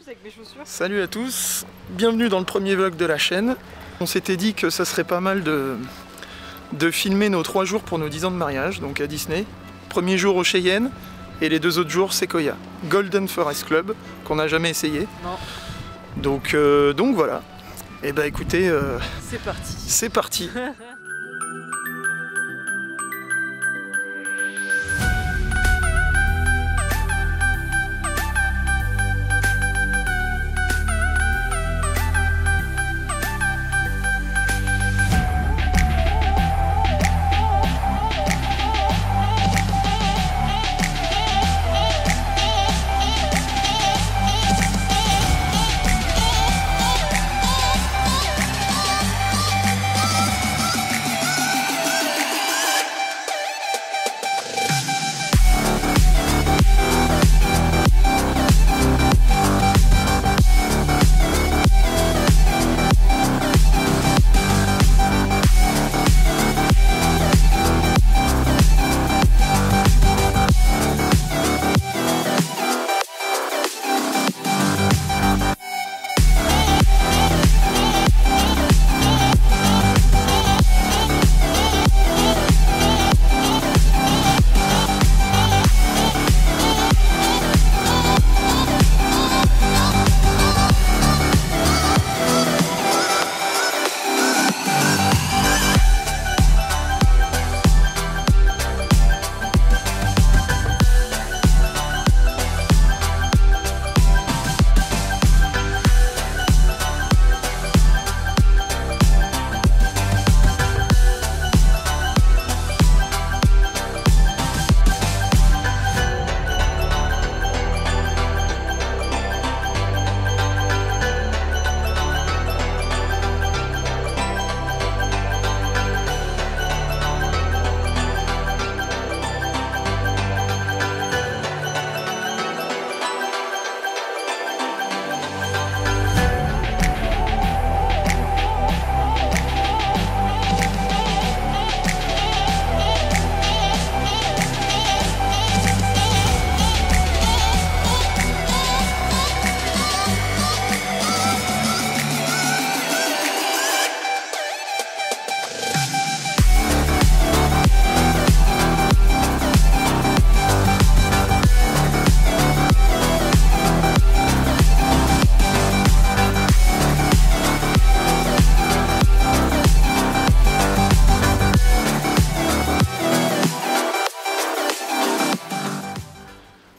avec mes chaussures. Salut à tous, bienvenue dans le premier vlog de la chaîne. On s'était dit que ça serait pas mal de filmer nos 3 jours pour nos 10 ans de mariage, donc à Disney. Premier jour au Cheyenne et les 2 autres jours Sequoia. Golden Forest Club, qu'on n'a jamais essayé. Non. Donc voilà. Et bah écoutez, c'est parti. C'est parti.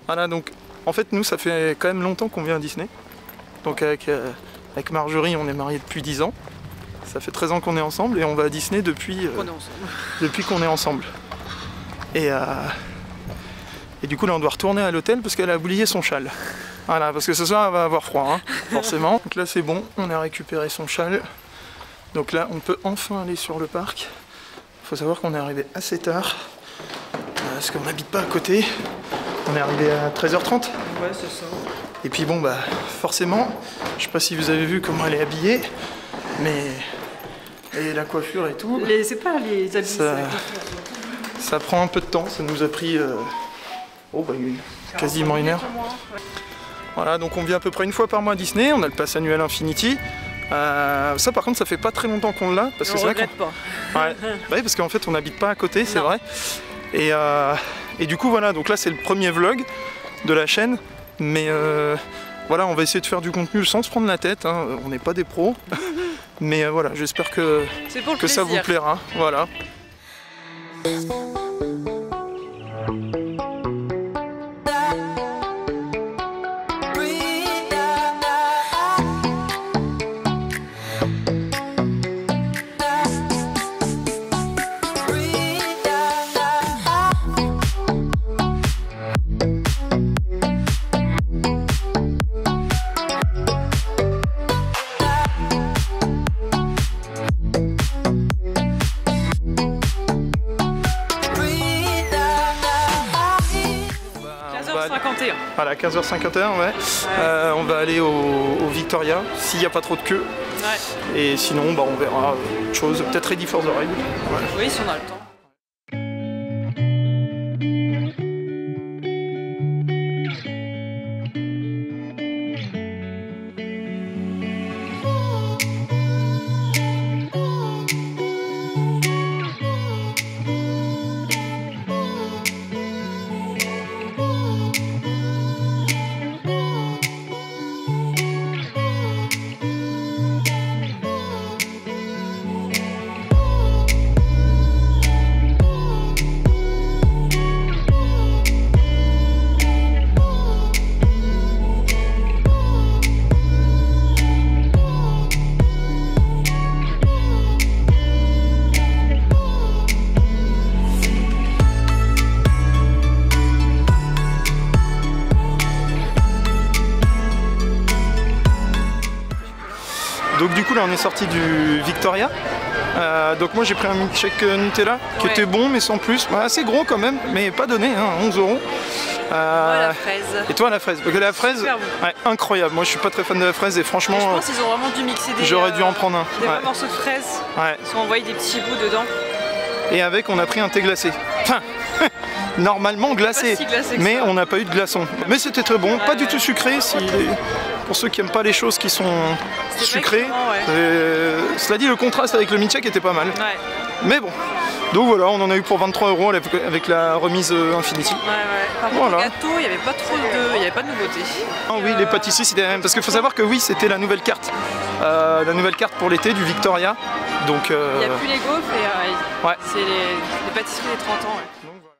Voilà, donc en fait nous ça fait quand même longtemps qu'on vient à Disney. Donc avec Marjorie on est mariés depuis 10 ans. Ça fait 13 ans qu'on est ensemble et on va à Disney depuis qu'on est ensemble. Et du coup là on doit retourner à l'hôtel parce qu'elle a oublié son châle. Voilà, parce que ce soir elle va avoir froid, hein, forcément. Donc là c'est bon, on a récupéré son châle. Donc là on peut enfin aller sur le parc. Il faut savoir qu'on est arrivé assez tard parce qu'on n'habite pas à côté. On est arrivé à 13h30. Ouais, c'est ça. Et puis bon, bah forcément, je sais pas si vous avez vu comment elle est habillée, mais et la coiffure et tout. C'est pas les habits, ça prend un peu de temps. Ça nous a pris quasiment 1 heure. Voilà, donc on vient à peu près 1 fois par mois à Disney. On a le pass annuel Infinity. Ça par contre ça fait pas très longtemps qu'on l'a parce que c'est vrai qu'on... pas. Ouais. Bah oui, parce qu'en fait on n'habite pas à côté, c'est vrai. Et du coup voilà, donc là c'est le premier vlog de la chaîne, mais voilà, on va essayer de faire du contenu sans se prendre la tête, hein. On n'est pas des pros, mais voilà, j'espère que ça vous plaira, voilà. Voilà, 15h51, ouais. On va aller au Victoria, s'il n'y a pas trop de queue. Ouais. Et sinon, bah, on verra autre chose, peut-être Ready for the Ride. Ouais. Oui, si on a le temps. Donc du coup là on est sorti du Victoria. Donc moi j'ai pris un milkshake Nutella qui était bon mais sans plus, assez gros quand même, mais pas donné, hein, 11 €. La fraise. Et toi la fraise? Parce que la fraise, bon. Incroyable. Moi je suis pas très fan de la fraise et franchement. Je pense qu'ils ont vraiment dû mixer des. J'aurais dû en prendre un. Des morceaux de fraise. Ils ont envoyé des petits bouts dedans. Et avec on a pris un thé glacé. Enfin, normalement glacé, si glacé mais on n'a pas eu de glaçon. Mais c'était très bon, pas du tout sucré. Pour ceux qui n'aiment pas les choses qui sont sucrées. Cela dit, le contraste avec le milkshake était pas mal. Mais bon. Donc voilà, on en a eu pour 23 € avec la remise Infinity. Par contre, le gâteau, il n'y avait pas trop de nouveautés. Ah oui, les pâtisseries c'était la même. Parce qu'il faut savoir que oui, c'était la nouvelle carte. La nouvelle carte pour l'été du Victoria. Donc, il n'y a plus les gaufres et c'est les pâtisseries des 30 ans. Donc, voilà.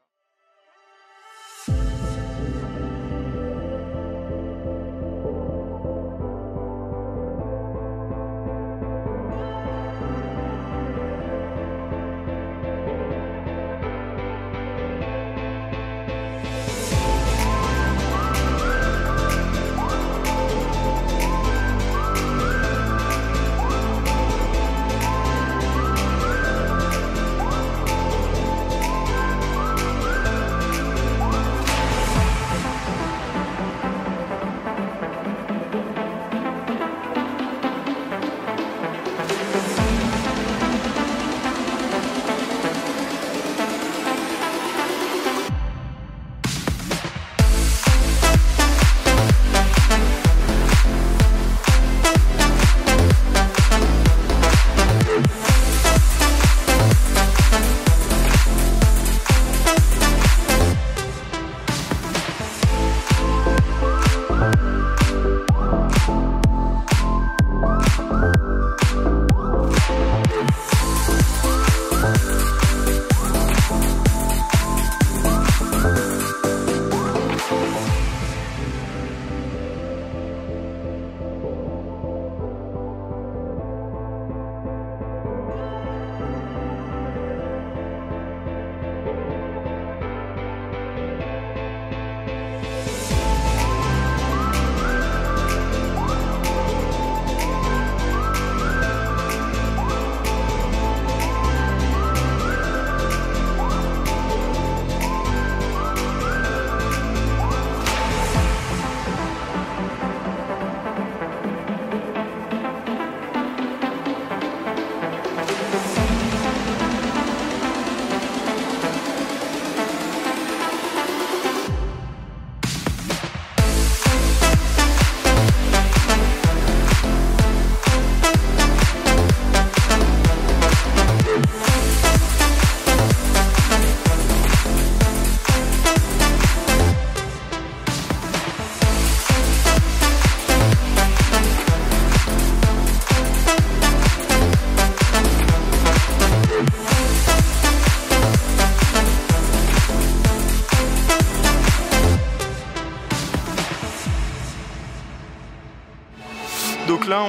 Donc là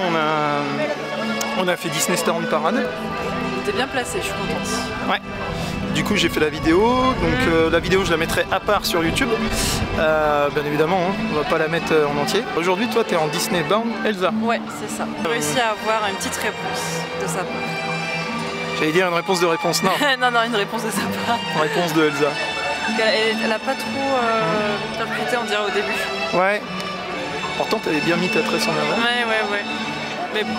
on a fait Disney Star on Parade. T'es bien placé, je suis contente. Ouais. Du coup j'ai fait la vidéo, donc la vidéo je la mettrai à part sur YouTube. Bien évidemment, hein, on va pas la mettre en entier. Aujourd'hui toi t'es en Disney Bound Elsa. Ouais, c'est ça. J'ai réussi à avoir une petite réponse de sa part. J'allais dire une réponse de réponse, non. non, une réponse de sa part. Une réponse de Elsa. Elle a pas trop percuté, on dirait, au début. Ouais. Pourtant t'avais bien mis ta tresse en avant. Ouais. Mais bon,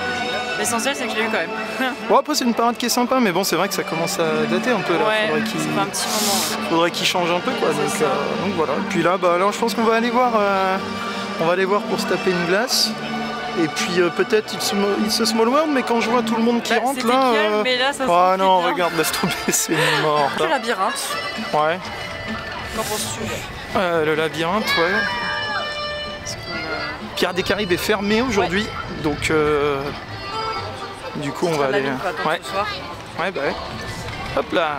l'essentiel c'est que je l'ai eu quand même. Bon, après c'est une parade qui est sympa, mais bon c'est vrai que ça commence à dater un peu là. Ouais, ça fait un petit moment. Faudrait qu'il change un peu quoi. Donc voilà. Et puis là, je pense qu'on va aller voir. On va aller voir pour se taper une glace. Et puis peut-être It's a Small World, mais quand je vois tout le monde qui rentre là. Mais là ça oh non, regarde, laisse tomber, c'est mort. Le labyrinthe. Ouais. Qu'en penses-tu? Le labyrinthe, ouais. Pierre des Caraïbes est fermé aujourd'hui, donc du coup on va aller. Ouais. Ce soir. Ouais, bah ouais. Hop là.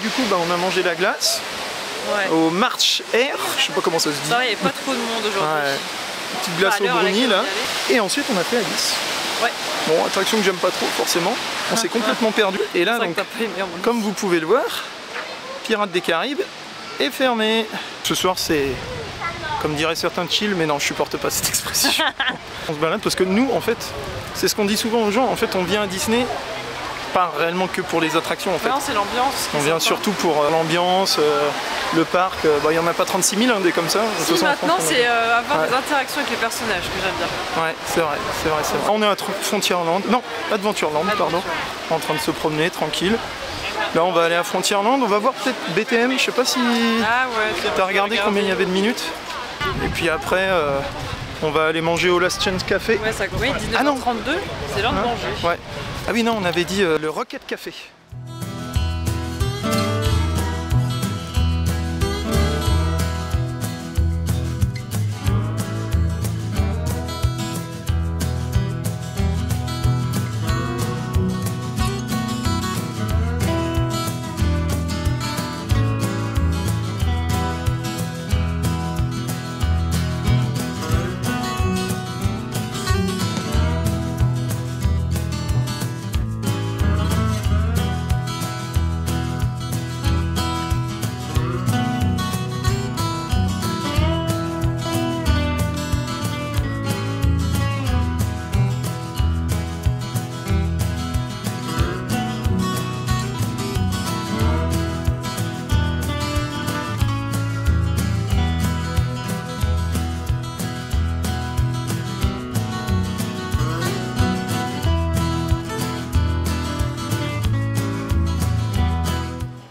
du coup, bah, on a mangé la glace. Ouais. Au March Air, je sais pas comment ça se dit. Ça va, il n'y a pas trop de monde aujourd'hui. Ouais. Petite glace au brownie là. Et ensuite on a fait Alice. Ouais. Bon, attraction que j'aime pas trop forcément. On s'est complètement perdu. Et là, donc, comme vous pouvez le voir, Pirates des Caraïbes est fermé. Ce soir c'est, comme diraient certains, chill, mais non, je supporte pas cette expression. On se balade parce que nous, en fait, c'est ce qu'on dit souvent aux gens. En fait, on vient à Disney. Pas réellement que pour les attractions en fait. Non, c'est l'ambiance. On vient surtout pour l'ambiance, le parc. Il n'y en a pas 36 000 hein, des comme ça. Si, maintenant c'est avoir des interactions avec les personnages que j'aime bien. Ouais, c'est vrai, c'est vrai, c'est vrai. On est à Frontierland, non, Adventureland, pardon. En train de se promener tranquille. Là on va aller à Frontierland, on va voir peut-être BTM, je sais pas si t'as regardé combien il y avait de minutes. Et puis après on va aller manger au Last Chance Café. Ouais, ça oui, 19h32, c'est l'heure de manger. Ouais. Ah oui non, on avait dit le Rocket Café.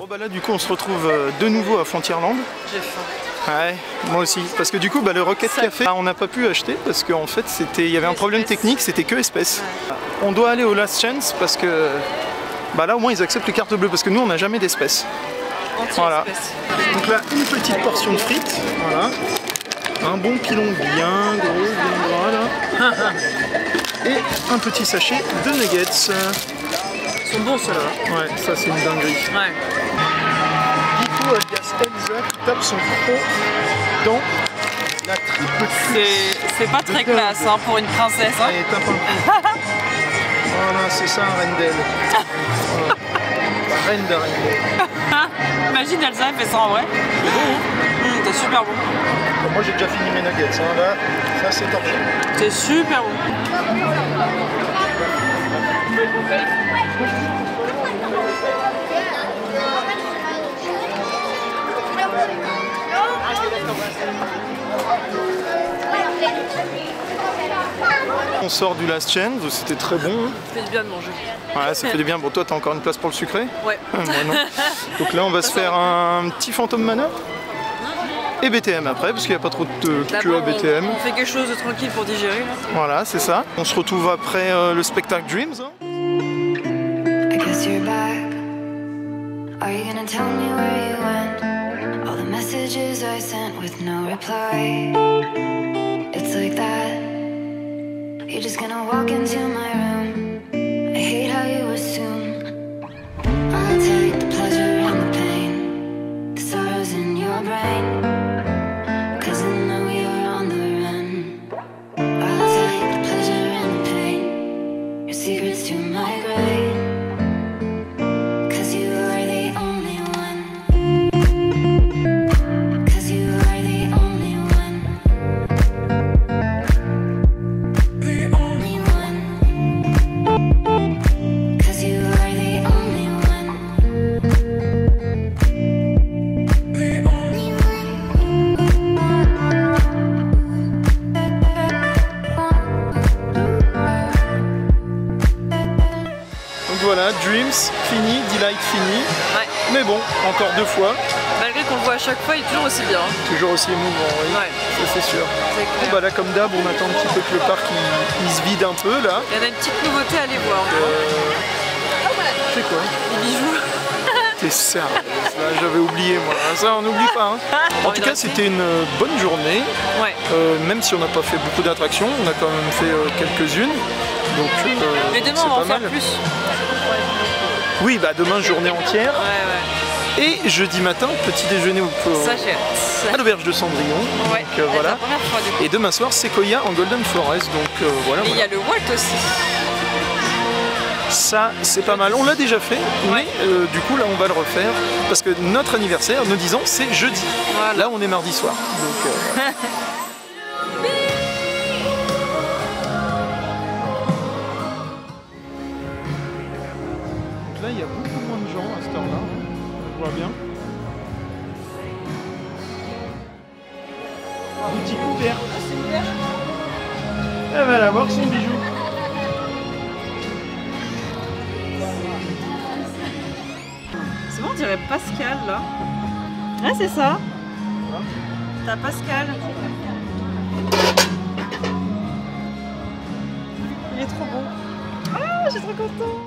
Bah là du coup on se retrouve de nouveau à Frontierland. J'ai faim. Ouais, moi aussi. Parce que du coup le Rocket Café on n'a pas pu acheter parce qu'en fait il y avait un problème technique, c'était que espèces. Ouais. On doit aller au Last Chance parce que là au moins ils acceptent les cartes bleues parce que nous on n'a jamais d'espèces. Voilà. Donc là une petite portion de frites, voilà. Un bon pilon bien gros, bien gras là. Et un petit sachet de nuggets. Ils sont bons ceux-là. Ouais, ça c'est une dinguerie. Ouais. Du coup, alias Elsa qui tape son front dans la triple cuisse. C'est pas très classe hein, pour une princesse. Hein. Allez, tape un coup. Voilà, c'est ça un Rendel. Voilà. La reine de Rendel. Imagine Elsa, elle fait ça en vrai. C'est super bon. Bon, moi j'ai déjà fini mes nuggets. Hein. Là, ça c'est torché. C'est super bon. On sort du Last Chance, c'était très bon. Ça fait du bien de manger. Ouais, ça fait du bien. Bon, toi, t'as encore une place pour le sucré? Ouais. Moi, non. Donc là, on va se faire un petit Phantom Manor. Et BTM après, parce qu'il n'y a pas trop de queue à BTM. On fait quelque chose de tranquille pour digérer. Là. Voilà, c'est ça. On se retrouve après le spectacle Dreams. Hein. I guess you're back. Are you gonna tell me where you went? All the messages I sent with no reply. It's like that. You're just gonna walk into my room. I hate how you assume I'll take the pleasure and the pain, the sorrows in your brain. Cause I know you're on the run. I'll take the pleasure and the pain, your secrets to my grave. Cause you are the only one. Cause you are the only one. The only one. Cause you are the only one. The only Donc voilà, Dreams fini, Delight fini. Ouais. Mais bon, encore 2 fois. Malgré qu'on le voit à chaque fois, il est toujours aussi bien. Toujours aussi émouvant, oui. Ouais. Ça c'est sûr. Bon, là comme d'hab, on attend un petit peu que le parc il se vide un peu là. Il y en a une petite nouveauté à aller voir. C'est quoi? Les bijoux. T'es sérieux? Là j'avais oublié moi. Ça on n'oublie pas. Hein. En tout cas c'était une bonne journée. Ouais. Même si on n'a pas fait beaucoup d'attractions, on a quand même fait quelques-unes. Donc, mais demain on va en faire plus. Oui, bah demain journée entière. Ouais, ouais. Et jeudi matin, petit déjeuner à l'auberge de Cendrillon. Ouais, Donc, voilà. la première fois, du coup. Et demain soir, Sequoia en Golden Forest. Donc voilà. Et il y a le Walt aussi. Ça, c'est pas mal. On l'a déjà fait, mais du coup, là, on va le refaire. Parce que notre anniversaire, nos 10 ans, c'est jeudi. Voilà. Là, on est mardi soir. Donc, là, il y a beaucoup moins de gens à cette heure-là. On voit bien. Boutique ouverte. Elle va aller voir son bijou. C'est bon, on dirait Pascal là. Ouais, c'est ça. T'as Pascal. Il est trop beau. Ah, je suis trop contente.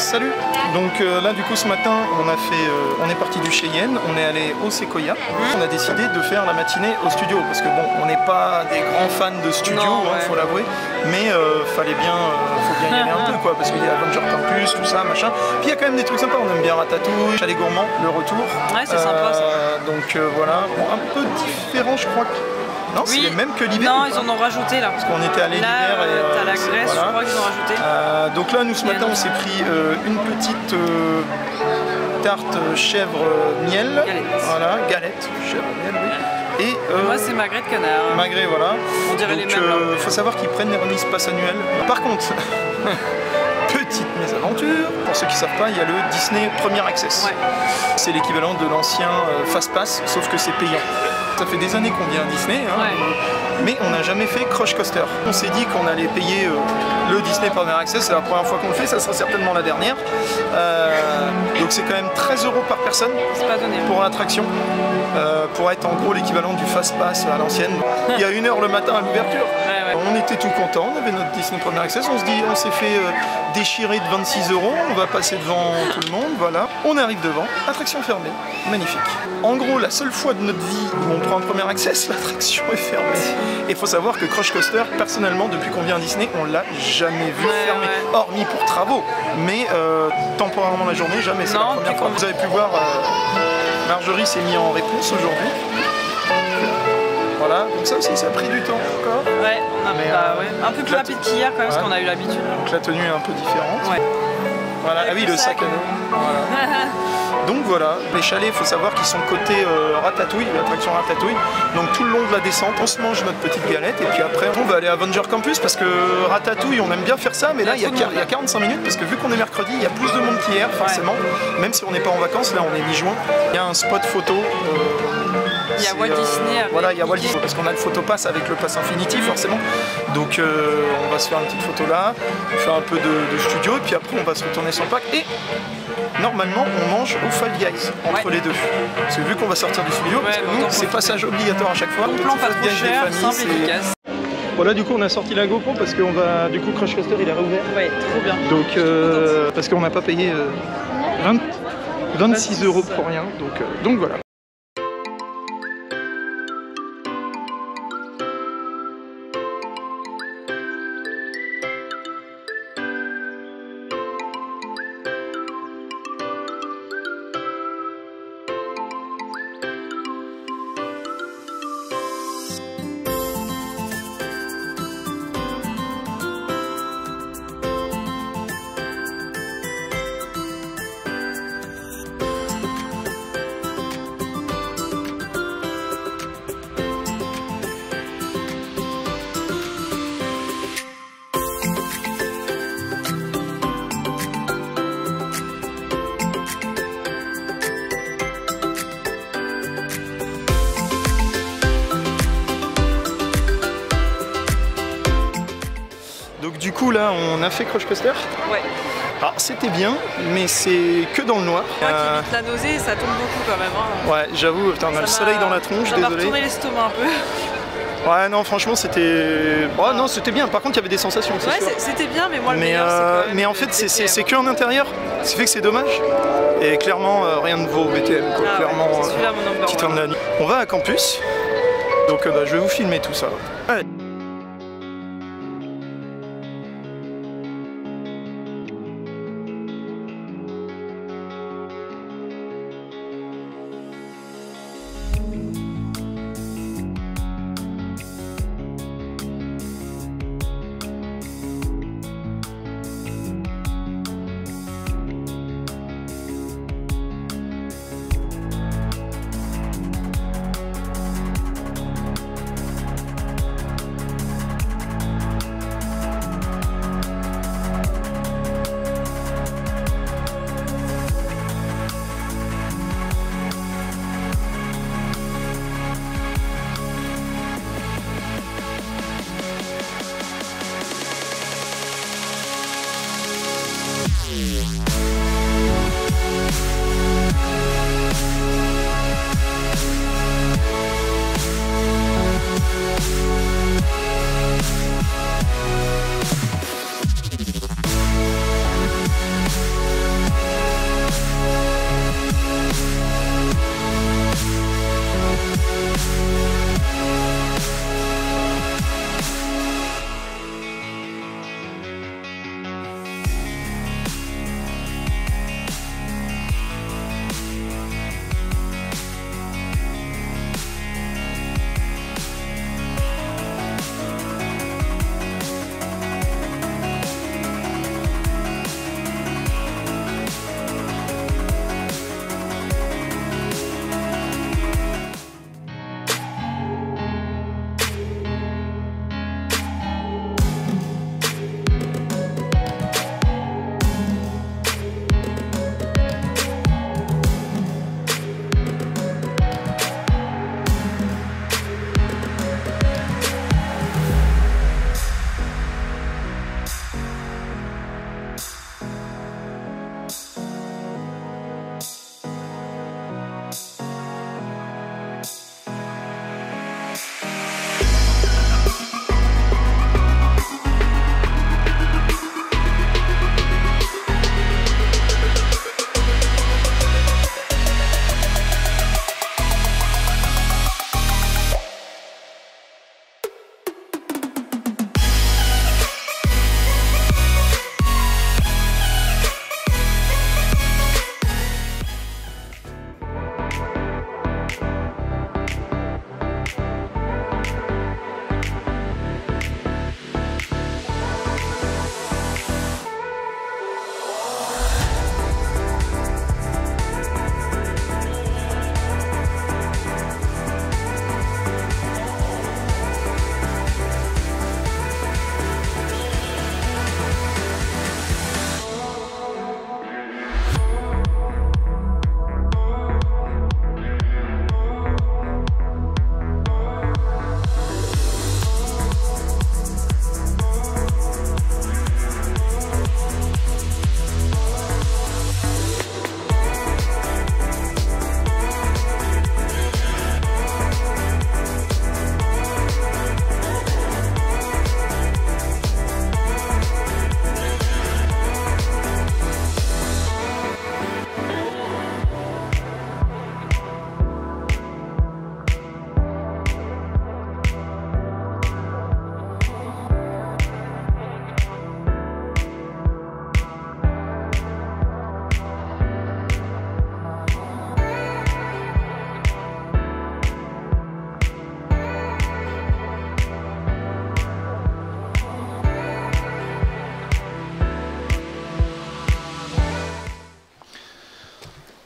salut. Donc là du coup ce matin on est parti du Cheyenne, on est allé au Sequoia. On a décidé de faire la matinée au studio parce que bon, on n'est pas des grands fans de studio, faut l'avouer, mais faut bien y aller un peu quoi, parce qu'il y a Avenger Campus, tout ça, machin. Puis il y a quand même des trucs sympas, on aime bien Ratatouille, Chalet Gourmand, le retour. Ouais, c'est sympa ça. Donc voilà, bon, un peu différent je crois. Non, c'est les mêmes que l'hiver. Non, ils en ont rajouté là. Parce qu'on était allé l'hiver et t'as la Grèce, je crois qu'ils ont rajouté. Donc là, nous ce matin, on s'est pris une petite tarte chèvre miel. Galette. Voilà, galette chèvre miel, oui. Et moi, c'est magret de canard. Magret, voilà. On dirait donc, les mêmes. faut savoir qu'ils prennent les remises pass annuelles. Par contre, petite mésaventure, pour ceux qui ne savent pas, il y a le Disney Premier Access. Ouais. C'est l'équivalent de l'ancien Fast Pass, sauf que c'est payant. Ça fait des années qu'on vient à Disney, hein, mais on n'a jamais fait Crush Coaster. On s'est dit qu'on allait payer le Disney Premier Access, c'est la première fois qu'on le fait, ça sera certainement la dernière. Donc c'est quand même 13 € par personne pour l'attraction, pour être en gros l'équivalent du Fast Pass à l'ancienne. Il y a 1 heure le matin à l'ouverture. On était tout contents, on avait notre Disney Premier Access, on s'est fait déchirer de 26 €, on va passer devant tout le monde, voilà. On arrive devant, attraction fermée, magnifique. En gros, la seule fois de notre vie où on prend un Premier Access, l'attraction est fermée. Et il faut savoir que Crush Coaster, personnellement, depuis qu'on vient à Disney, on l'a jamais vu fermé, hormis pour travaux, mais temporairement la journée, jamais, c'est la première fois. Vous avez pu voir, Marjorie s'est mis en réponse aujourd'hui. Voilà, donc ça aussi ça a pris du temps encore. Ouais, un peu plus rapide qu'hier quand même, parce qu'on a eu l'habitude. Donc la tenue est un peu différente. Ouais. Voilà, ah oui, le sac à dos. Voilà. Donc voilà, les chalets, il faut savoir qu'ils sont côté Ratatouille, l'attraction Ratatouille. Donc tout le long de la descente, on se mange notre petite galette et puis après on va aller à Avenger Campus parce que Ratatouille, on aime bien faire ça, mais là il y a 45 minutes parce que vu qu'on est mercredi, il y a plus de monde qu'hier forcément. Même si on n'est pas en vacances, là on est mi-juin. Il y a un spot photo. Il y a Walt Disney. Voilà, il y a Walt Disney parce qu'on a le photopass avec le pass Infinity forcément. Donc on va se faire une petite photo là, on fait un peu de studio et puis après on va se retourner sur le parc et normalement on mange au Fall Guys entre les deux. Parce que vu qu'on va sortir du studio, parce que nous c'est passage obligatoire à chaque fois. Bon plan pas trop cher, simple et efficace. Voilà, du coup on a sorti la GoPro parce qu'on va, du coup Crush Coaster il est réouvert. Ouais, trop bien. Donc parce qu'on n'a pas payé 26 € pour rien, donc voilà. Du coup là on a fait Crush Coaster. Ouais. Alors c'était bien, mais c'est que dans le noir. Moi qui évite la nausée, ça tombe beaucoup quand même. Hein. Ouais, j'avoue, on a le soleil dans la tronche, désolé. Ça m'a retourné l'estomac un peu. Ouais, non, franchement c'était... Oh, non, c'était bien, par contre il y avait des sensations, c'est sûr. C'était bien, mais moi le meilleur mais en fait c'est que en intérieur, ce qui fait que c'est dommage. Et clairement rien ne vaut BTM, quoi. Clairement, petit train de la nuit. On va à Campus, donc je vais vous filmer tout ça. Allez.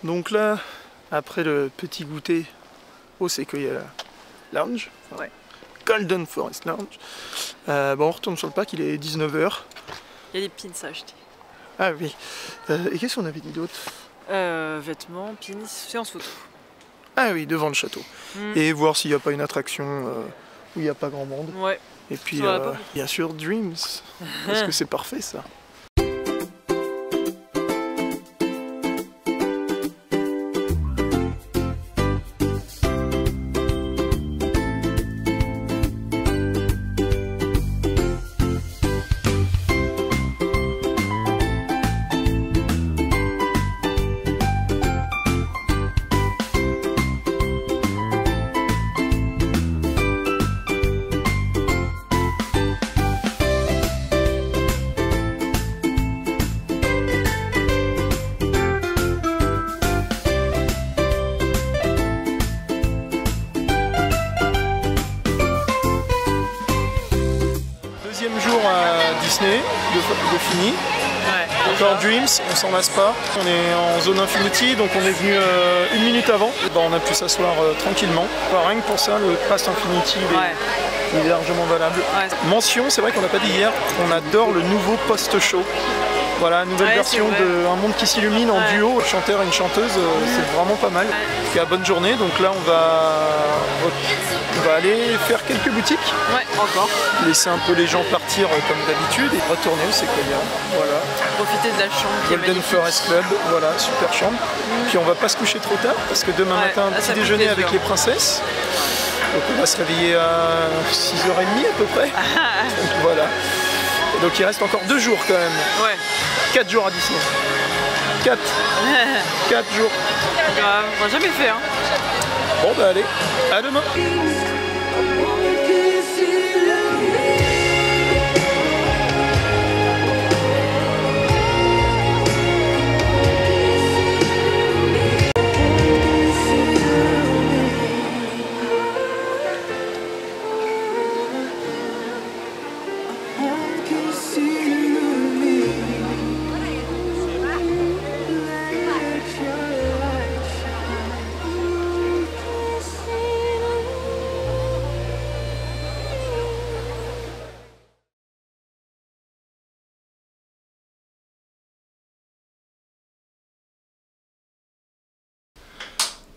Donc là, après le petit goûter au Sequoia Lounge, Ouais. Golden Forest Lounge, bon, on retourne sur le parc, il est 19h. Il y a des pins à acheter. Ah oui. Et qu'est-ce qu'on avait dit d'autre? Vêtements, pins, séance photo. Ah oui, devant le château. Et voir s'il n'y a pas une attraction où il n'y a pas grand monde. Ouais. Et puis, Ça va pas. bien sûr, Dreams. Parce que c'est parfait, ça. Deuxième jour à Disney, de fini. Ouais. Encore Dreams, on s'en lasse pas. On est en zone Infinity, donc on est venu 1 minute avant. Bon, on a pu s'asseoir tranquillement. Enfin, rien que pour ça, le Pass Infinity il est largement valable. Ouais. Mention, c'est vrai qu'on n'a pas dit hier, on adore le nouveau post-show. Voilà, nouvelle version de Un monde qui s'illumine en duo, un chanteur et une chanteuse, c'est vraiment pas mal. Et à bonne journée, donc là on va aller faire quelques boutiques. Ouais, encore. Laisser un peu les gens partir comme d'habitude et retourner au Sequoia. Voilà. Profiter de la chambre qui est Golden magnifique. Forest Club, voilà, super chambre. Puis on va pas se coucher trop tard parce que demain matin, là, petit ça fait déjeuner avec plaisir. les princesses. Donc on va se réveiller à 6h30 à peu près. Donc voilà. Et donc il reste encore 2 jours quand même. Ouais. 4 jours à Disney. 4 jours. Grave, on n'a jamais fait hein. Bon bah allez, à demain.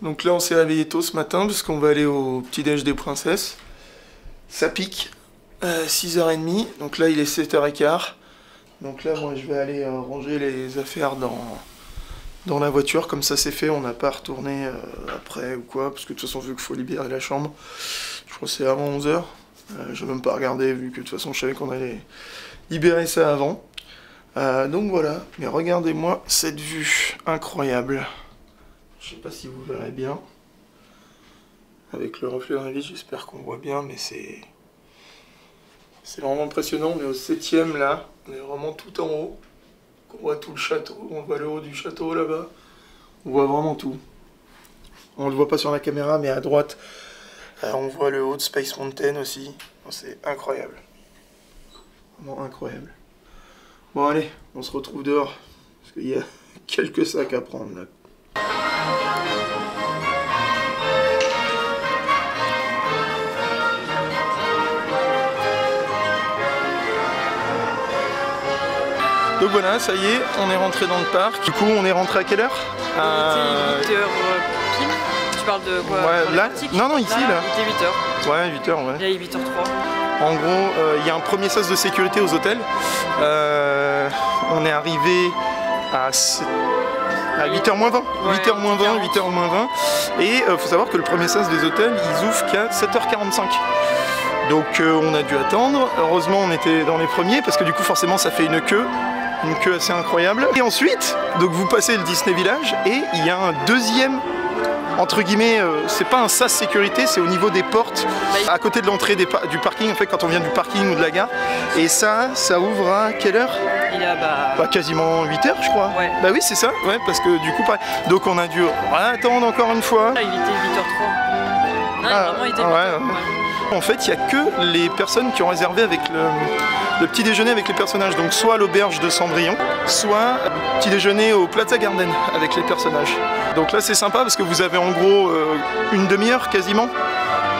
Donc là on s'est réveillé tôt ce matin parce qu'on va aller au petit-déj des princesses. Ça pique, 6h30, donc là il est 7h15. Donc là moi je vais aller ranger les affaires dans la voiture, comme ça c'est fait, on n'a pas à retourner après ou quoi, parce que de toute façon vu qu'il faut libérer la chambre, je crois que c'est avant 11h. Je vais même pas regarder vu que de toute façon je savais qu'on allait libérer ça avant. Donc voilà, mais regardez-moi cette vue incroyable. Je sais pas si vous verrez bien. Avec le reflet dans la vitre, j'espère qu'on voit bien, mais c'est vraiment impressionnant. On est au 7e là, on est vraiment tout en haut. On voit tout le château, on voit le haut du château là-bas. On voit vraiment tout. On le voit pas sur la caméra, mais à droite, on voit le haut de Space Mountain aussi. C'est incroyable. Vraiment incroyable. Bon allez, on se retrouve dehors, parce qu'il y a quelques sacs à prendre là. Donc voilà, ça y est, on est rentré dans le parc. Du coup, on est rentré à quelle heure? Il était 8h pile. Tu parles de quoi? Ouais, là? Non, ici, là. Il était 8h. Ouais, 8h, ouais. Il est 8h03. En gros, il y a un premier sas de sécurité aux hôtels. On est arrivé à 8h moins 20. Ouais, 8h moins 20, 8h moins 20. Et il faut savoir que le premier sas des hôtels, ils ouvrent qu'à 7h45. Donc on a dû attendre. Heureusement, on était dans les premiers parce que du coup, forcément, ça fait une queue assez incroyable. Et ensuite, donc vous passez le Disney Village et il y a un deuxième, entre guillemets, c'est pas un sas sécurité, c'est au niveau des portes, à côté de l'entrée du parking, en fait, quand on vient du parking ou de la gare. Et ça ouvre à quelle heure? Il a quasiment 8h, je crois. Ouais. Bah oui, c'est ça, ouais, parce que du coup, pareil. Donc on a dû attendre encore une fois. Là, il était 8h03. Non, vraiment, il était 8h. En fait, il n'y a que les personnes qui ont réservé avec le petit déjeuner avec les personnages. Donc soit à l'auberge de Cendrillon, soit petit déjeuner au Plaza Garden avec les personnages. Donc là, c'est sympa parce que vous avez en gros une demi-heure quasiment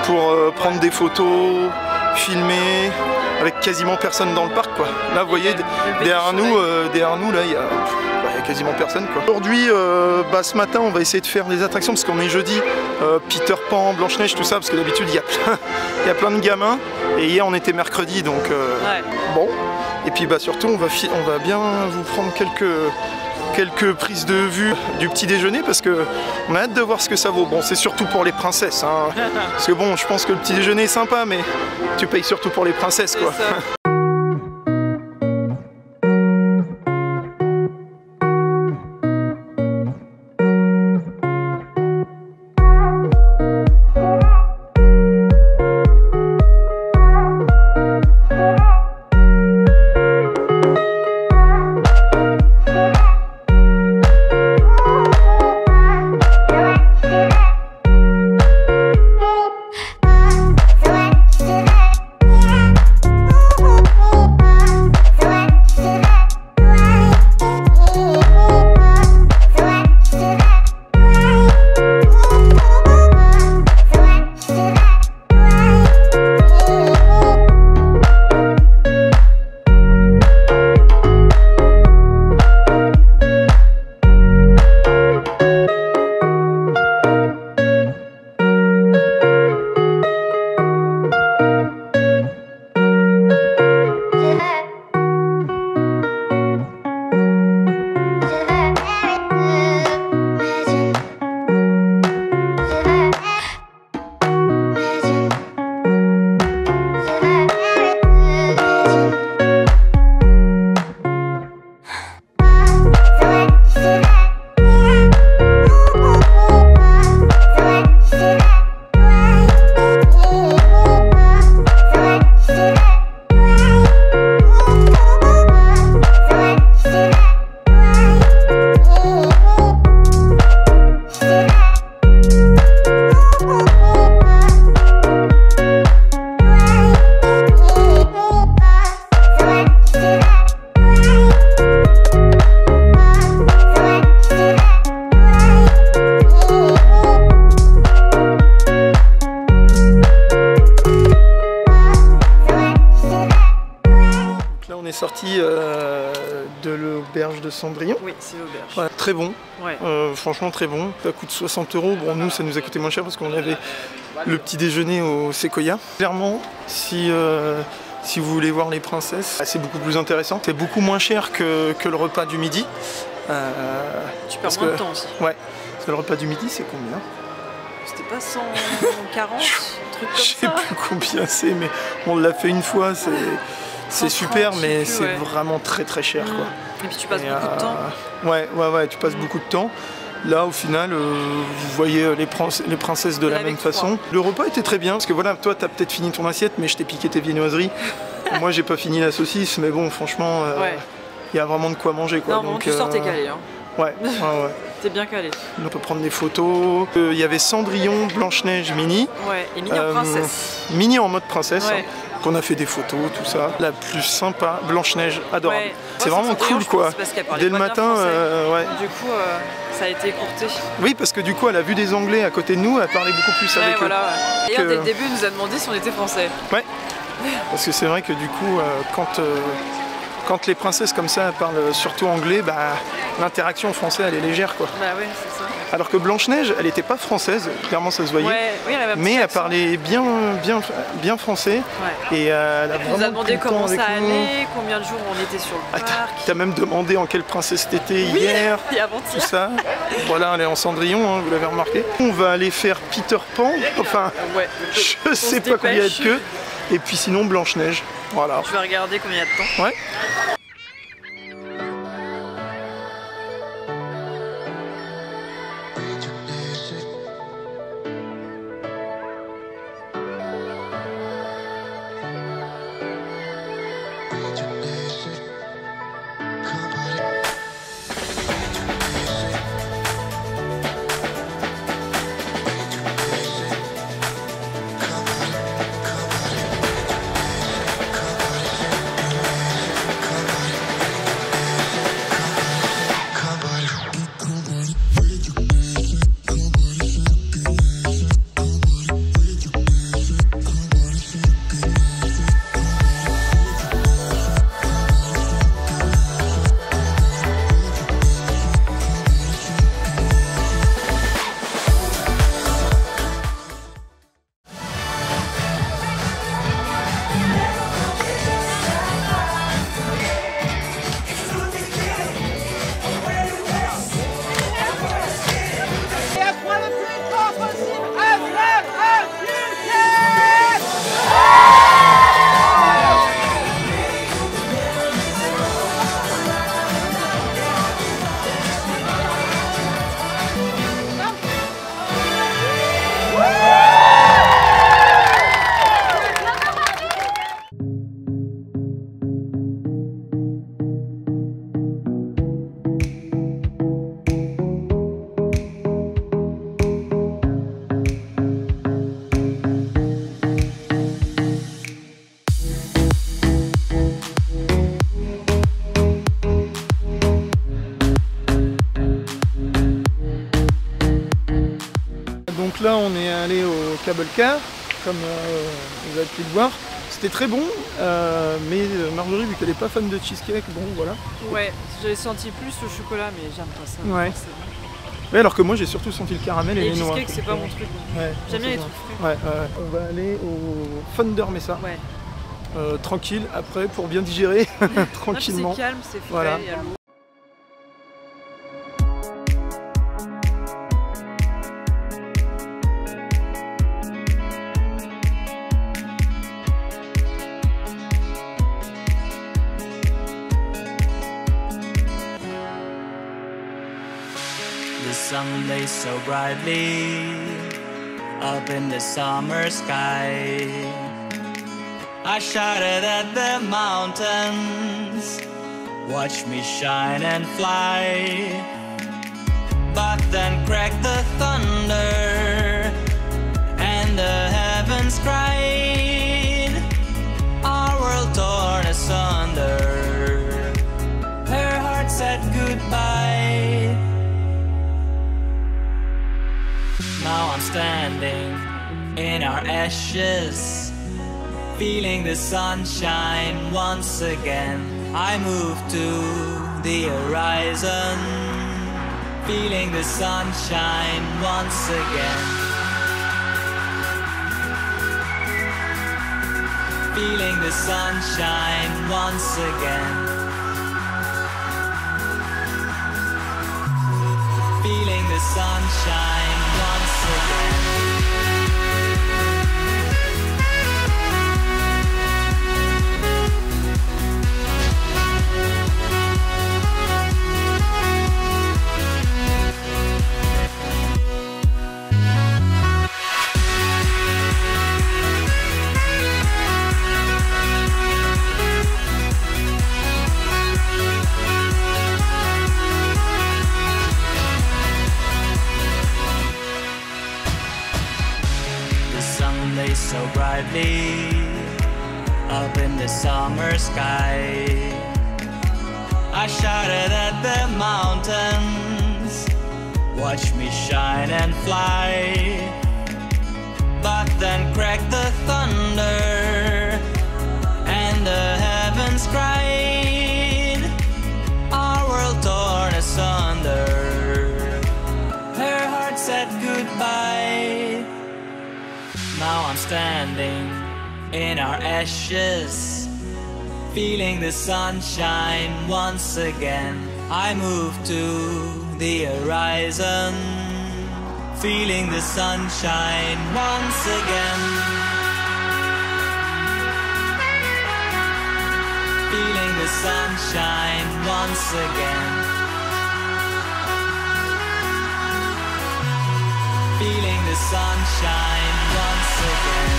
pour prendre des photos, filmer, avec quasiment personne dans le parc, quoi. Là, vous voyez, derrière nous, là, il y a quasiment personne, quoi. Aujourd'hui, ce matin, on va essayer de faire des attractions parce qu'on est jeudi. Peter Pan, Blanche-Neige, tout ça, parce que d'habitude, il y a plein de gamins. Et hier, on était mercredi, donc bon. Et puis, surtout, on va bien vous prendre quelques prises de vue du petit déjeuner parce que on a hâte de voir ce que ça vaut. Bon, c'est surtout pour les princesses, hein. Parce que bon, je pense que le petit déjeuner est sympa, mais tu payes surtout pour les princesses, quoi. Sorti de l'auberge de Cendrillon. Oui, c'est l'auberge. Ouais, très bon, ouais. Franchement très bon. Ça coûte 60 €. Bon, nous, ça nous a coûté moins cher parce qu'on avait le petit déjeuner au Sequoia. Clairement, si vous voulez voir les princesses, c'est beaucoup plus intéressant. C'est beaucoup moins cher que le repas du midi. Tu perds moins de temps aussi. Ouais, parce que le repas du midi, c'est combien? C'était pas 140, un truc comme ça. Je sais plus combien c'est, mais on l'a fait une fois. C'est super, mais c'est vraiment très très cher, quoi. Et puis tu passes beaucoup de temps. Ouais, tu passes beaucoup de temps. Là, au final, vous voyez les princesses de la même façon. Le repas était très bien, parce que voilà, toi, t'as peut-être fini ton assiette, mais je t'ai piqué tes viennoiseries. Moi, j'ai pas fini la saucisse, mais bon, franchement, y a vraiment de quoi manger, quoi. Non, donc, tu sors, t'es calé, hein. Ouais. T'es bien calé. On peut prendre des photos. Il y avait Cendrillon, Blanche-Neige, Minnie. Ouais, et Minnie en princesse. Minnie en mode princesse. Ouais. Qu'on a fait des photos, tout ça. La plus sympa, Blanche-Neige, adorable. Ouais. C'est vraiment cool, quoi. Dès le matin, Du coup, ça a été écourté. Oui, parce que du coup, elle a vu des Anglais à côté de nous, elle parlait beaucoup plus avec eux. Et dès le début, elle nous a demandé si on était français. Ouais. Parce que c'est vrai que du coup, quand les princesses comme ça parlent surtout anglais, l'interaction en français elle est légère, quoi. Bah ouais, c'est ça. Alors que Blanche-Neige, elle n'était pas française, clairement ça se voyait. Ouais, oui, mais elle parlait bien français. Ouais. Et elle nous a demandé comment ça allait, combien de jours on était sur le parc. T'as même demandé en quelle princesse t'étais hier. Et avant-hier. Tout ça. Voilà, elle est en Cendrillon, hein, vous l'avez remarqué. On va aller faire Peter Pan, enfin, je sais pas combien il y a de queue. Et puis sinon Blanche-Neige, voilà. Je vais regarder combien il y a de temps. Ouais. donc là on est allé au cable car, comme vous avez pu le voir. C'était très bon, mais Marjorie, vu qu'elle n'est pas fan de cheesecake, bon voilà. Ouais, j'avais senti plus le chocolat, mais j'aime pas ça. Ouais. Ouais, alors que moi j'ai surtout senti le caramel et les noix. Le cheesecake, c'est pas mon truc. Ouais, j'aime bien les trucs frais. Ouais, on va aller au Thunder Mesa. Ouais. Tranquille, après, pour bien digérer, tranquillement. C'est calme, c'est frais, voilà. Il y a l'eau. The sun lays so brightly up in the summer sky. I shouted at the mountains, watch me shine and fly. But then cracked the thunder and the heavens cried. Our world torn asunder, her heart said goodbye. Now I'm standing in our ashes, feeling the sunshine once again. I move to the horizon, feeling the sunshine once again. Feeling the sunshine once again. Feeling the sunshine once again. So brightly up in the summer sky, I shouted at the mountains, watch me shine and fly. But then cracked the thunder and the heavens cried. Our world torn asunder, her heart said goodbye. Now I'm standing in our ashes, feeling the sunshine once again. I move to the horizon, feeling the sunshine once again. Feeling the sunshine once again. Feeling the sunshine once again.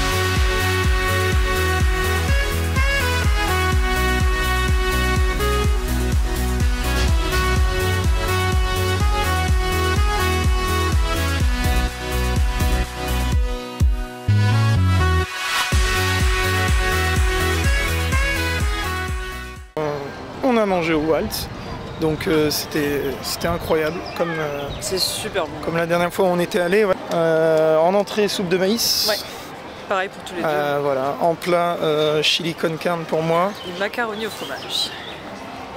On a mangé au Waltz. Donc c'était incroyable, c'est super bon. Comme la dernière fois où on était allé. Ouais. En entrée, soupe de maïs. Ouais, pareil pour tous les deux. Voilà. En plat, chili con carne pour moi. Et macaroni au fromage.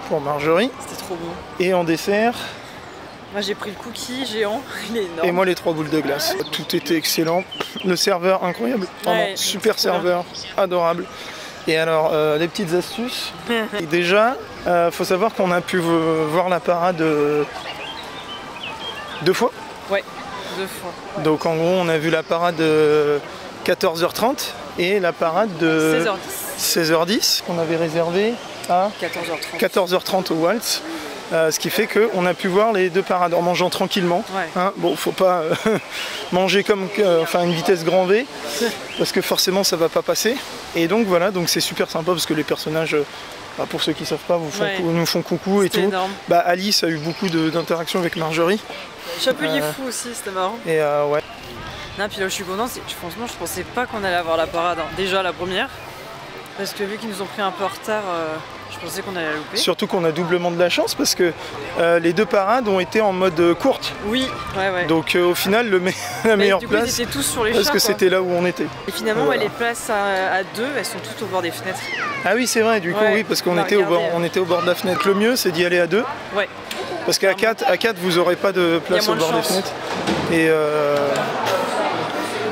Pour Marjorie. C'était trop bon. Et en dessert. Moi j'ai pris le cookie géant, il est énorme. Et moi les 3 boules de glace. Tout était excellent. Le serveur incroyable, vraiment ouais, super serveur, adorable. Et alors, des petites astuces. Et déjà, faut savoir qu'on a pu voir la parade 2 fois. Ouais, 2 fois. Ouais. Donc en gros, on a vu la parade de 14h30 et la parade de 16h10 qu'on avait réservé à 14h30 au Waltz. Ce qui fait qu'on a pu voir les 2 parades en mangeant tranquillement. Ouais. Hein, bon, faut pas manger comme une vitesse grand V, parce que forcément ça va pas passer. Et donc voilà, donc c'est super sympa parce que les personnages, pour ceux qui savent pas, nous font coucou et tout. Énorme. Alice a eu beaucoup d'interactions avec Marjorie. Chapelier fou aussi, c'était marrant. Et ouais. Non, puis là où je suis contente, franchement je pensais pas qu'on allait avoir la parade. Hein. Déjà la première, parce que vu qu'ils nous ont pris un peu en retard. Je pensais qu'on allait la louper. Surtout qu'on a doublement de la chance parce que les 2 parades ont été en mode courte. Oui, ouais. Donc au final, la meilleure du coup, place, ils étaient tous sur les parce chars, que quoi. c'était là où on était. Et finalement, voilà. les places à 2, elles sont toutes au bord des fenêtres. Ah oui, c'est vrai, du coup, oui, parce qu'on était, on était au bord de la fenêtre. Le mieux, c'est d'y aller à 2. Ouais. Parce qu'à 4, vous n'aurez pas de place au bord des fenêtres.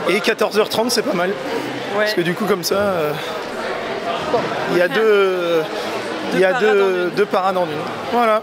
Et 14h30, c'est pas mal. Ouais. Parce que du coup, comme ça, il y a deux parades en une. Voilà.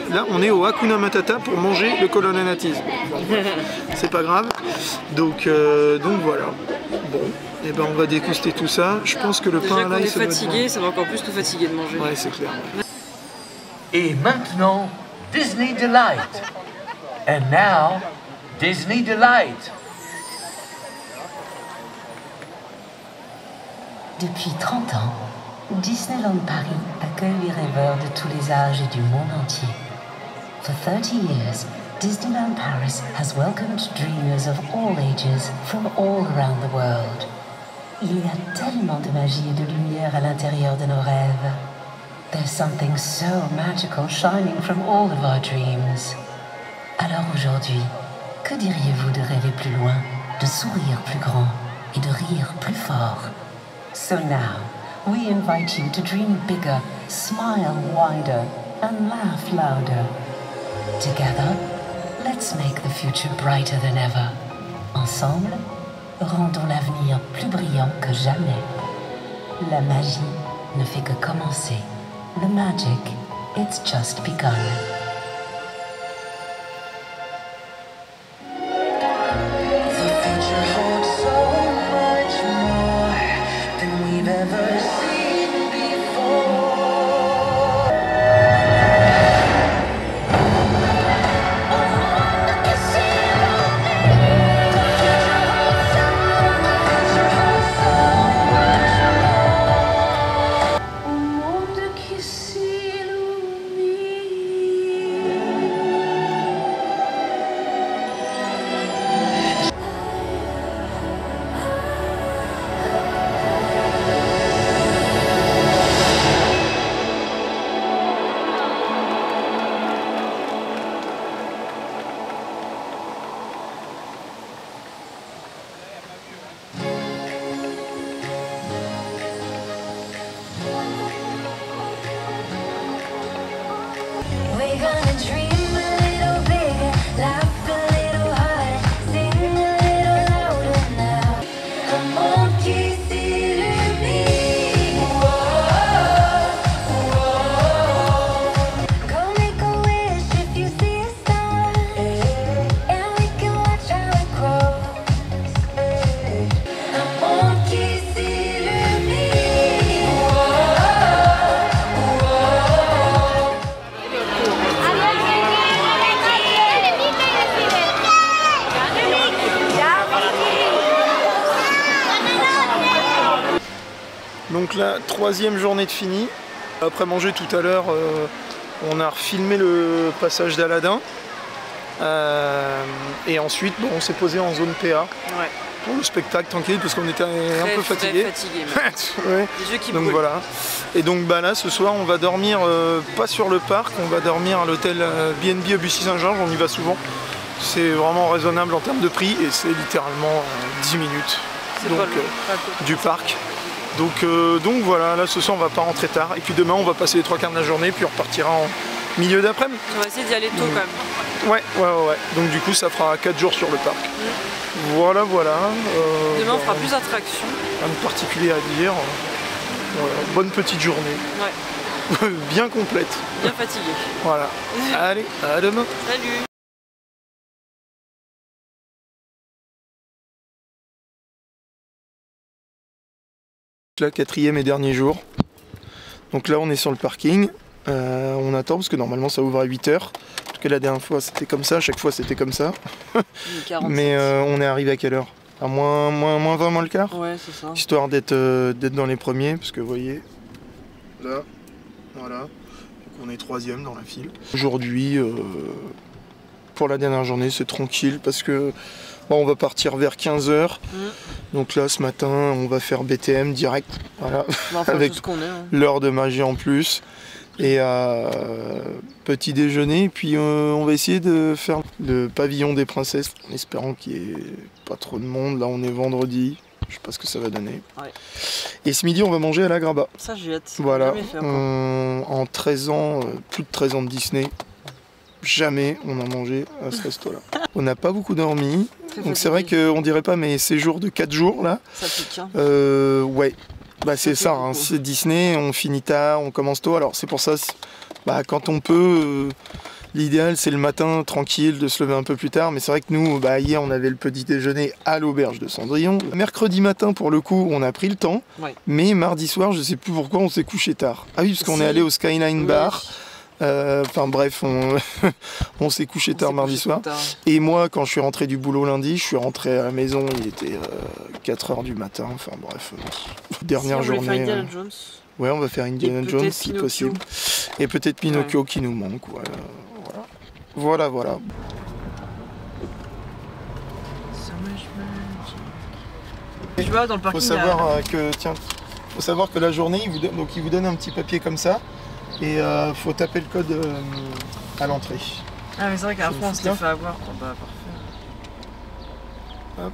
Là, on est au Hakuna Matata pour manger le Colonel Natties. C'est pas grave. Donc voilà. Bon, et ben on va déguster tout ça. Je pense que le déjà pain là, il il est fatigué, ça va encore plus tout fatiguer de manger. Ouais, c'est clair. Et maintenant, Disney Delight. And now, Disney Delight. Depuis 30 ans, Disneyland Paris accueille les rêveurs de tous les âges et du monde entier. For 30 years, Disneyland Paris has welcomed dreamers of all ages from all around the world. Il y a tellement de magie et de lumière à l'intérieur de nos rêves. There's something so magical shining from all of our dreams. Alors aujourd'hui, que diriez-vous de rêver plus loin, de sourire plus grand et de rire plus fort? So now, we invite you to dream bigger, smile wider, and laugh louder. Together, let's make the future brighter than ever. Ensemble, rendons l'avenir plus brillant que jamais. La magie ne fait que commencer. The magic, it's just begun. The future holds so much more than we've ever seen before. We're gonna dream a little bigger, laugh a little harder, sing a little louder now. Donc la 3e journée de fini. Après manger tout à l'heure, on a refilmé le passage d'Aladin. Et ensuite, bon, on s'est posé en zone PA. Ouais. Pour le spectacle tranquille parce qu'on était un peu fatigué. Ouais. Les yeux qui donc brûlent. Voilà. Et donc bah là ce soir on va dormir pas sur le parc, on va dormir à l'hôtel B&B au Bussy-Saint-Georges, on y va souvent. C'est vraiment raisonnable en termes de prix et c'est littéralement 10 minutes donc, du parc. Donc voilà, là ce soir on va pas rentrer tard et puis demain on va passer les 3 quarts de la journée puis on repartira en milieu d'après-midi. On va essayer d'y aller tôt quand même. Ouais. Donc du coup ça fera 4 jours sur le parc. Voilà. Demain on fera plus d'attractions. Rien de particulier à dire. Voilà, bonne petite journée. Ouais. Bien complète. Bien fatigué. Voilà. Allez, à demain. Salut. Là, 4e et dernier jour. Donc là on est sur le parking. On attend parce que normalement ça ouvre à 8h. En tout cas la dernière fois c'était comme ça, chaque fois c'était comme ça. Mais on est arrivé à quelle heure? À moins 20, moins le quart? Ouais, c'est ça. Histoire d'être dans les premiers, parce que vous voyez, là, voilà. Donc on est 3e dans la file. Aujourd'hui, pour la dernière journée, c'est tranquille parce que bon, on va partir vers 15h. Donc là, ce matin, on va faire BTM direct. Voilà. Avec l'heure de magie en plus. Et petit déjeuner, et puis on va essayer de faire le pavillon des princesses, en espérant qu'il n'y ait pas trop de monde. Là on est vendredi, je sais pas ce que ça va donner. Ouais. Et ce midi on va manger à la Graba. Ça j'ai hâte. Voilà, en 13 ans, plus de 13 ans de Disney, jamais on a mangé à ce resto-là. On n'a pas beaucoup dormi, donc c'est vrai qu'on dirait pas, mais ces jours de 4 jours là, ça pique, hein. Ouais. Bah c'est ça, hein. C'est Disney, on finit tard, on commence tôt, alors c'est pour ça, bah, quand on peut, l'idéal c'est le matin tranquille, de se lever un peu plus tard, mais c'est vrai que nous, bah, hier on avait le petit déjeuner à l'auberge de Cendrillon. Mercredi matin pour le coup on a pris le temps, mais mardi soir je sais plus pourquoi on s'est couché tard. Ah oui, parce qu'on est allé au Skyline Bar. Enfin bref, on s'est couché tard mardi soir. Et moi, quand je suis rentré du boulot lundi, je suis rentré à la maison, il était 4h du matin. Enfin bref, dernière journée. Faire Indiana Jones. Ouais, on va faire Indiana Jones si possible. Et peut-être Pinocchio qui nous manque. Voilà. Tu vois, dans le parking, faut savoir que la journée, il vous donne un petit papier comme ça. Et faut taper le code à l'entrée. Ah mais c'est vrai qu'à la fois on se l'est fait avoir. Oh, bah parfait. Hop.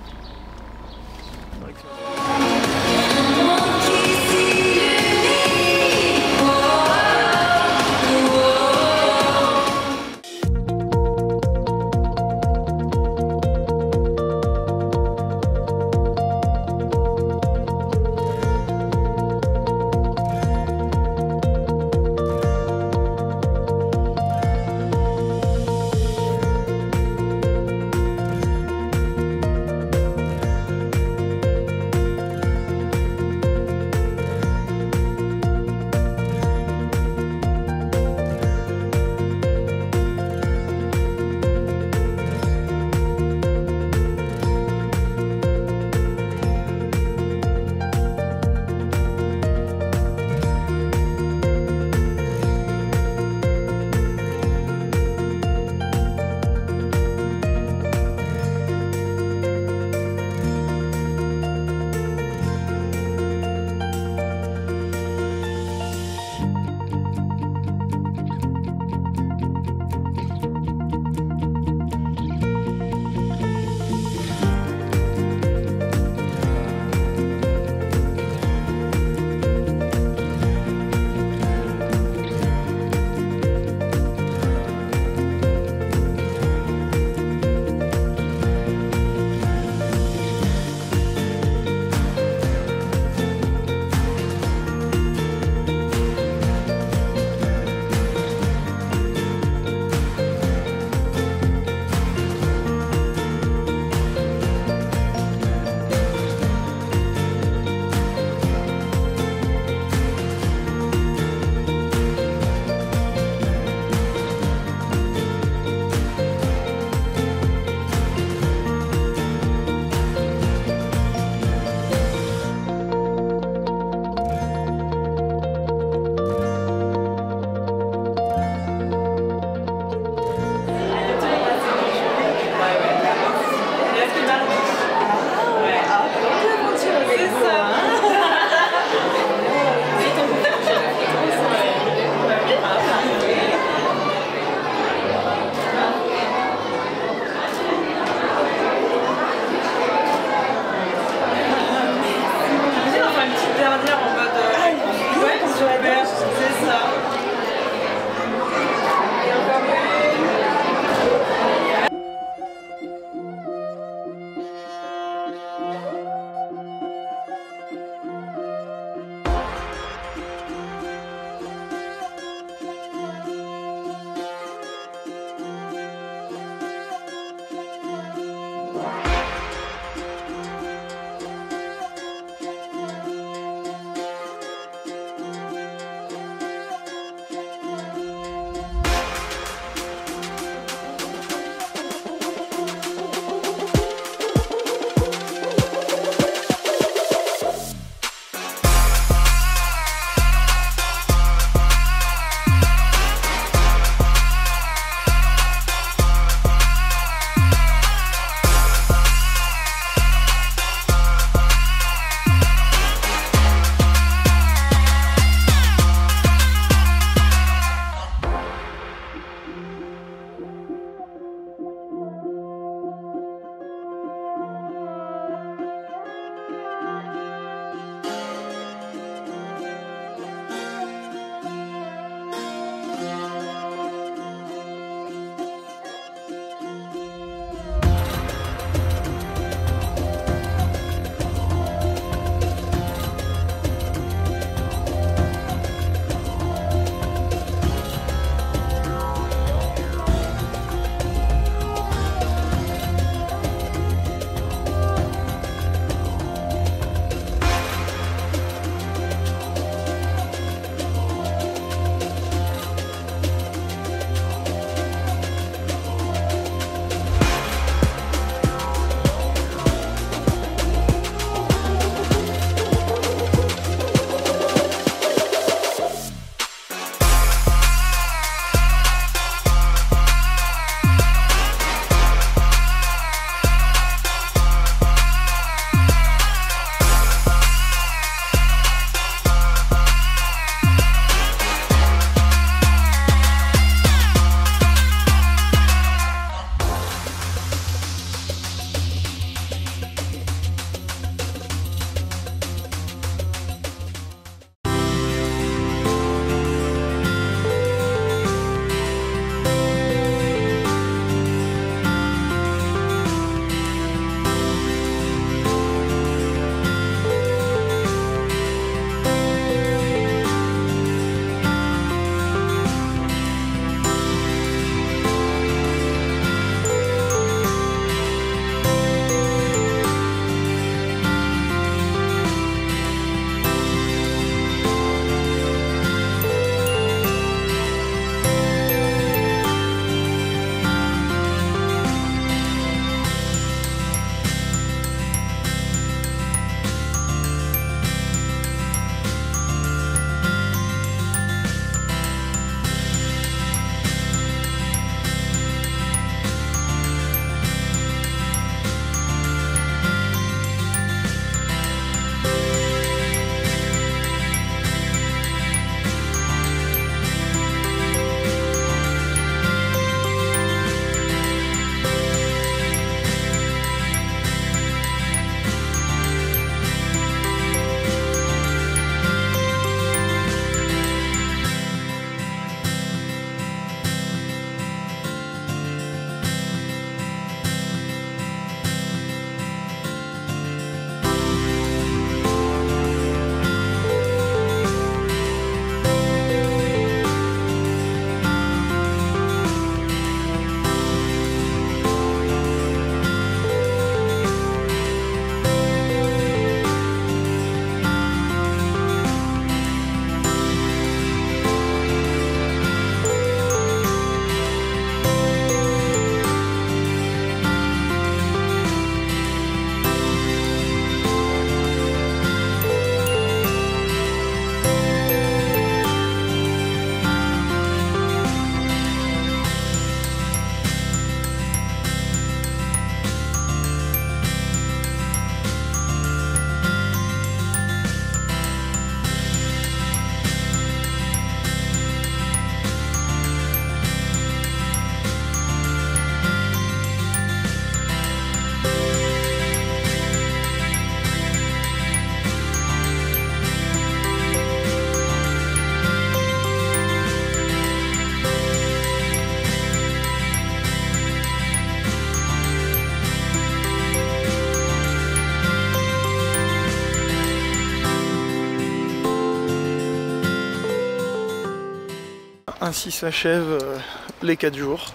ainsi s'achèvent les 4 jours.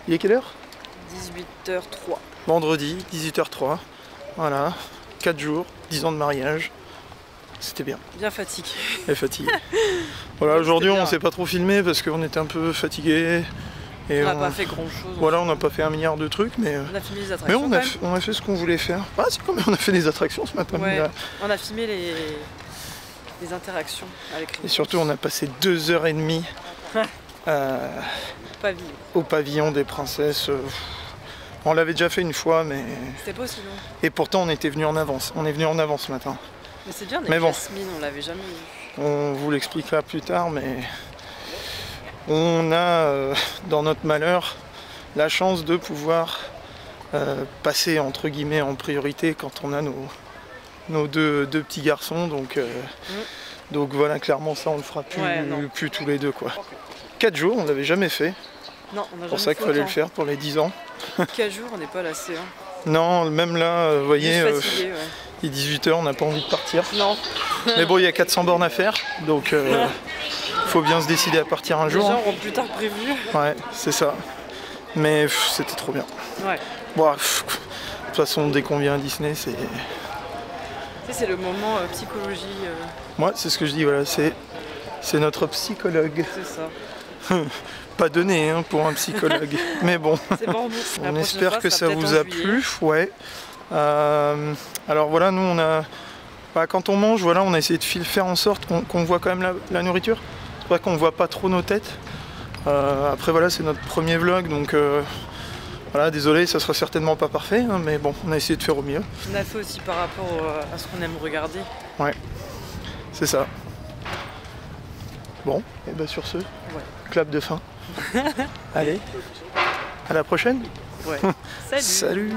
Il est quelle heure? 18h03. Vendredi, 18h03. Voilà, 4 jours, 10 ans de mariage. C'était bien. Bien fatigué. Et fatigué. Voilà, aujourd'hui bien. on s'est pas trop filmé parce qu'on était un peu fatigué. Et On n'a pas fait grand chose. Voilà, on n'a pas fait un milliard de trucs, mais On a filmé les mais attractions. on a fait ce qu'on voulait faire. Ah, c'est quand même, on a fait des attractions ce matin. Ouais, Là. on a filmé les interactions avec Et les surtout, on a passé 2h30 pavillons. au pavillon des princesses. On l'avait déjà fait une fois, mais. C'était beau sinon. Et pourtant, on était venu en avance. On est venu en avance ce matin. Mais c'est bien, Mais avec bon. Jasmine, on l'avait jamais vu. On vous l'expliquera plus tard, mais on a, dans notre malheur, la chance de pouvoir passer entre guillemets en priorité quand on a nos deux petits garçons. Donc voilà, clairement ça on le fera plus tous les deux quoi. 4 jours, on l'avait jamais fait. Non, on a C'est pour jamais ça qu'il fait fallait le autant. faire pour les 10 ans. 4 jours, on n'est pas lassé. Hein. Non, même là, vous voyez, Juste fatigué, ouais. il est 18h, on n'a pas envie de partir. Non. Mais bon, il y a 400 bornes à faire, donc faut bien se décider à partir un Les jour. gens auront plus tard que prévu. Ouais, c'est ça. Mais c'était trop bien. Ouais. Bon, de toute façon, dès qu'on vient à Disney, c'est... Tu sais, c'est le moment psychologie. Moi, c'est ce que je dis, voilà, c'est notre psychologue. C'est ça. Pas donné hein, pour un psychologue, mais bon. C'est pour nous. La On prochaine espère fois, que sera ça peut-être vous en a juillet. plu. Ouais. Alors voilà, nous on a... quand on mange, voilà, on a essayé de faire en sorte qu'on voit quand même la nourriture. C'est vrai qu'on voit pas trop nos têtes. Après voilà, c'est notre premier vlog, donc voilà, désolé, ça sera certainement pas parfait, hein, mais bon, on a essayé de faire au mieux. On a fait aussi par rapport à ce qu'on aime regarder. Ouais, c'est ça. Bon, et bah sur ce, clap de fin. Allez, à la prochaine. Ouais. Salut. Salut.